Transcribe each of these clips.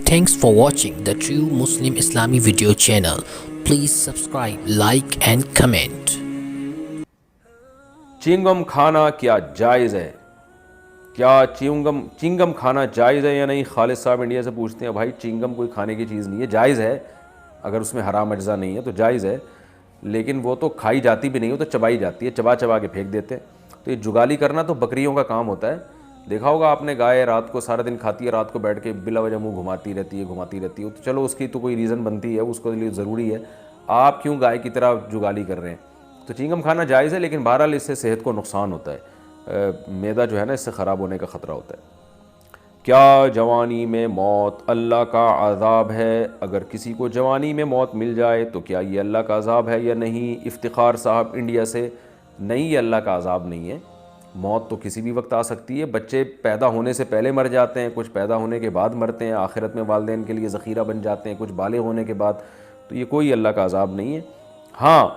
Thanks for watching the True Muslim Islami video channel. Please subscribe, like and comment. چینگم کھانا کیا جائز ہے؟ کیا چینگم کھانا جائز ہے یا نہیں؟ خالد صاحب انڈیا سے پوچھتے ہیں. بھائی چینگم کوئی کھانے کی چیز نہیں ہے، جائز ہے اگر اس میں حرام اجزاء نہیں ہے تو جائز ہے، لیکن وہ تو کھائی جاتی بھی نہیں، وہ تو چبائی جاتی ہے، چبا چبا کے پھینک دیتے ہیں. تو یہ جگالی کرنا تو بکریوں کا کام ہوتا ہے. دیکھا ہوگا آپ نے، گائے رات کو سارا دن کھاتی ہے، رات کو بیٹھ کے بلا وجہ منہ گھماتی رہتی ہے. تو چلو اس کی تو کوئی ریزن بنتی ہے، اس کے لیے ضروری ہے. آپ کیوں گائے کی طرح جگالی کر رہے ہیں؟ تو چینگم کھانا جائز ہے، لیکن بہرحال اس سے صحت کو نقصان ہوتا ہے، معدہ جو ہے نا اس سے خراب ہونے کا خطرہ ہوتا ہے. کیا جوانی میں موت اللہ کا عذاب ہے؟ اگر کسی کو جوانی میں موت مل جائے تو کیا یہ اللہ کا عذاب ہے یا نہیں؟ افتخار صاحب انڈیا سے. نہیں، یہ اللہ کا عذاب نہیں ہے. موت تو کسی بھی وقت آ سکتی ہے. بچے پیدا ہونے سے پہلے مر جاتے ہیں، کچھ پیدا ہونے کے بعد مرتے ہیں، آخرت میں والدین کے لیے ذخیرہ بن جاتے ہیں کچھ بالغ ہونے کے بعد. تو یہ کوئی اللہ کا عذاب نہیں ہے. ہاں،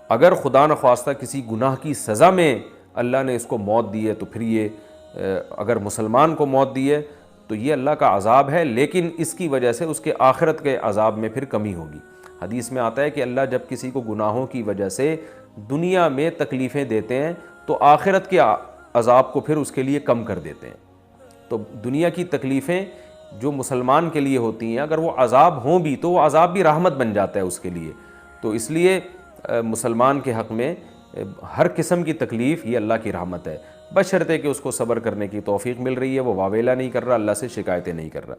اگر خدا نخواستہ کسی گناہ کی سزا میں اللہ نے اس کو موت دی ہے تو پھر یہ اگر مسلمان کو موت دی ہے تو یہ اللہ کا عذاب ہے، لیکن اس کی وجہ سے اس کے آخرت کے عذاب میں پھر کمی ہوگی. حدیث میں آتا ہے کہ اللہ جب کسی کو گناہوں کی وجہ سے دنیا میں تکلیفیں دیتے ہیں تو آخرت کے عذاب کو پھر اس کے لیے کم کر دیتے ہیں. تو دنیا کی تکلیفیں جو مسلمان کے لیے ہوتی ہیں، اگر وہ عذاب ہوں بھی تو وہ عذاب بھی رحمت بن جاتا ہے اس کے لیے. تو اس لیے مسلمان کے حق میں ہر قسم کی تکلیف یہ اللہ کی رحمت ہے، بشرطے کہ اس کو صبر کرنے کی توفیق مل رہی ہے، وہ واویلا نہیں کر رہا، اللہ سے شکایتیں نہیں کر رہا.